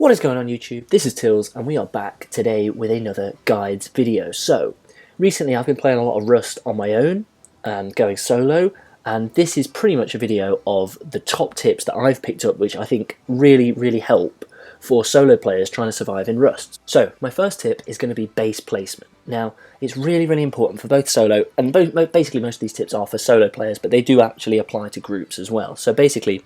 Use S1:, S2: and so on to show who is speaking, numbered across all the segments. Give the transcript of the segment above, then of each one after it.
S1: What is going on YouTube? This is Tills and we are back today with another guides video. So, recently I've been playing a lot of Rust on my own and going solo, and this is pretty much a video of the top tips that I've picked up which I think really help for solo players trying to survive in Rust. So, my first tip is going to be base placement. Now, it's really important for both solo, and basically most of these tips are for solo players, but they do actually apply to groups as well. So basically,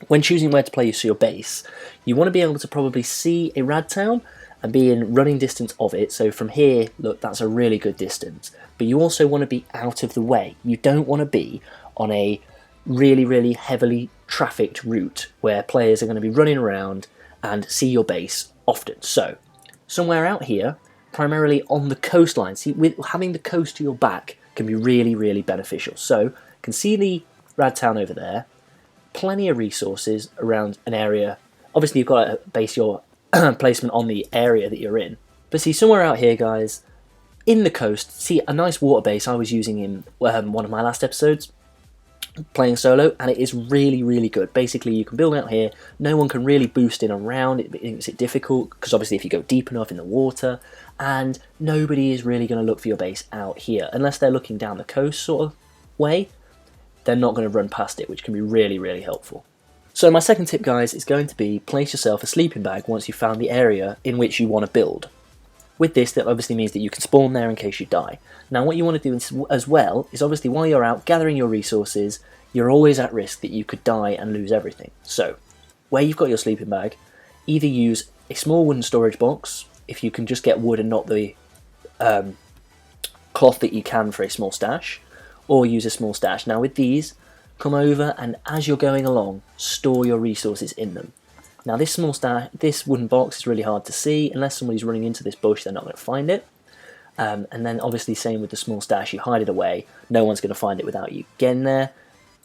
S1: when choosing where to place your base, you want to be able to probably see a rad town and be in running distance of it. So from here, look, that's a really good distance. But you also want to be out of the way. You don't want to be on a really heavily trafficked route where players are going to be running around and see your base often. So somewhere out here, primarily on the coastline. See, with having the coast to your back can be really beneficial. So you can see the rad town over there. Plenty of resources around an area. Obviously you've got to base your placement on the area that you're in. But see, somewhere out here, guys, in the coast, see a nice water base I was using in one of my last episodes, playing solo, and it is really good. Basically, you can build out here, no one can really boost in around, it makes it difficult, because obviously if you go deep enough in the water, and nobody is really going to look for your base out here, unless they're looking down the coast sort of way. They're not going to run past it, which can be really helpful. So my second tip, guys, is going to be place yourself a sleeping bag once you've found the area in which you want to build. With this, that obviously means that you can spawn there in case you die. Now what you want to do as well is obviously while you're out gathering your resources, you're always at risk that you could die and lose everything. So where you've got your sleeping bag, either use a small wooden storage box, if you can just get wood and not the cloth that you can for a small stash, or use a small stash. Now with these, come over and as you're going along, store your resources in them. Now this wooden box is really hard to see. Unless somebody's running into this bush, they're not going to find it. And then obviously same with the small stash, you hide it away, no one's going to find it without you getting there.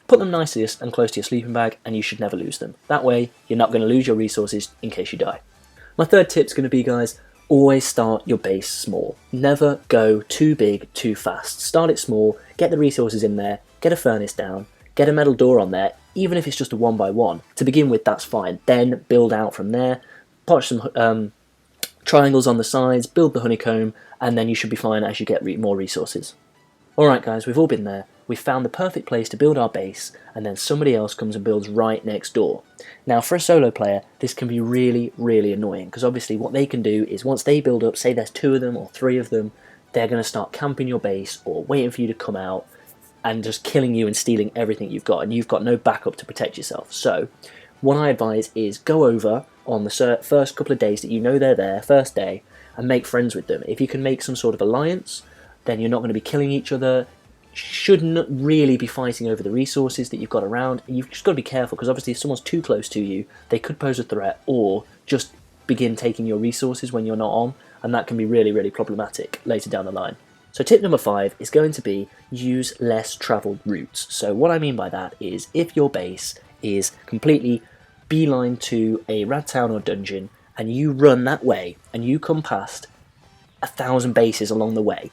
S1: Put them nicely and close to your sleeping bag and you should never lose them. That way, you're not going to lose your resources in case you die. My third tip's going to be, guys, always start your base small. Never go too big too fast. Start it small, get the resources in there, get a furnace down, get a metal door on there, even if it's just a 1x1. To begin with, that's fine. Then build out from there, put some triangles on the sides, build the honeycomb, and then you should be fine as you get more resources. Alright guys, we've all been there. We've found the perfect place to build our base, and then somebody else comes and builds right next door. Now for a solo player, this can be really annoying, because obviously what they can do is once they build up, say there's 2 of them or 3 of them, they're going to start camping your base or waiting for you to come out and just killing you and stealing everything you've got, and you've got no backup to protect yourself. So what I advise is go over on the first couple of days that you know they're there, first day, and make friends with them. If you can make some sort of alliance, then you're not going to be killing each other. Shouldn't really be fighting over the resources that you've got around. You've just got to be careful, because obviously if someone's too close to you, they could pose a threat or just begin taking your resources when you're not on, and that can be really problematic later down the line. So tip number 5 is going to be use less travelled routes. So what I mean by that is if your base is completely beeline to a rad town or dungeon and you run that way and you come past 1,000 bases along the way,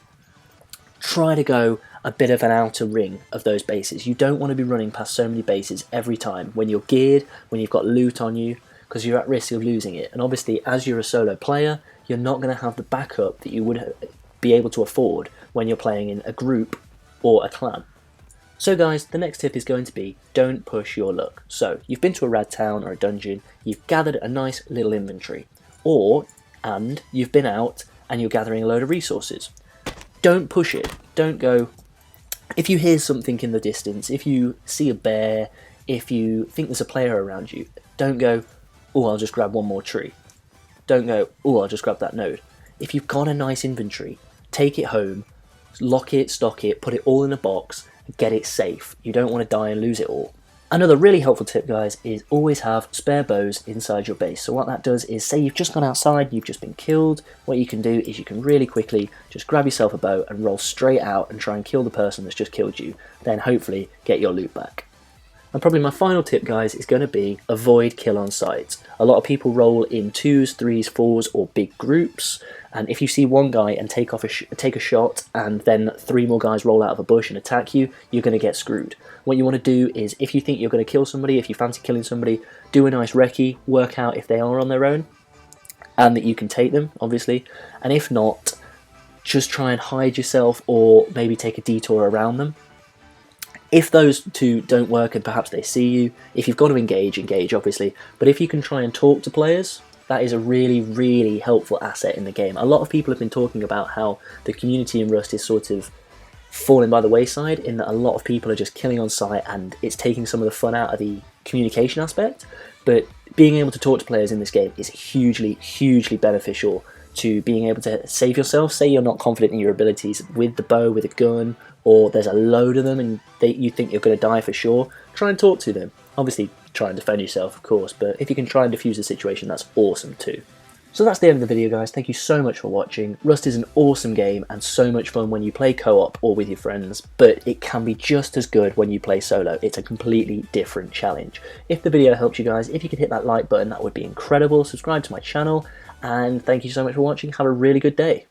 S1: try to go a bit of an outer ring of those bases. You don't want to be running past so many bases every time when you're geared, when you've got loot on you, because you're at risk of losing it. And obviously as you're a solo player, you're not going to have the backup that you would be able to afford when you're playing in a group or a clan. So guys, the next tip is going to be don't push your luck. So you've been to a rad town or a dungeon, you've gathered a nice little inventory, and you've been out and you're gathering a load of resources. Don't push it. Don't go. If you hear something in the distance, if you see a bear, if you think there's a player around you, don't go, oh, I'll just grab one more tree. Don't go, oh, I'll just grab that node. If you've got a nice inventory, take it home, lock it, stock it, put it all in a box, and get it safe. You don't want to die and lose it all. Another really helpful tip, guys, is always have spare bows inside your base. So what that does is, say you've just gone outside, you've just been killed, what you can do is you can really quickly just grab yourself a bow and roll straight out and try and kill the person that's just killed you, then hopefully get your loot back. And probably my final tip, guys, is going to be avoid kill on sight. A lot of people roll in 2s, 3s, 4s or big groups, and if you see one guy and take a shot and then 3 more guys roll out of a bush and attack you, you're going to get screwed. What you want to do is, if you think you're going to kill somebody, if you fancy killing somebody, do a nice recce, work out if they are on their own, and that you can take them, obviously. And if not, just try and hide yourself or maybe take a detour around them. If those two don't work and perhaps they see you, if you've got to engage, obviously. But if you can try and talk to players, that is a really, really helpful asset in the game. A lot of people have been talking about how the community in Rust is sort of falling by the wayside, in that a lot of people are just killing on sight and it's taking some of the fun out of the communication aspect. But being able to talk to players in this game is hugely, hugely beneficial to being able to save yourself. Say you're not confident in your abilities with the bow, with a gun, or there's a load of them and you think you're going to die for sure, try and talk to them. Obviously try and defend yourself, of course, but if you can try and defuse the situation, that's awesome too. So that's the end of the video, guys. Thank you so much for watching. Rust is an awesome game and so much fun when you play co-op or with your friends, but it can be just as good when you play solo. It's a completely different challenge. If the video helped you guys, if you could hit that like button, that would be incredible. Subscribe to my channel, and thank you so much for watching. Have a really good day.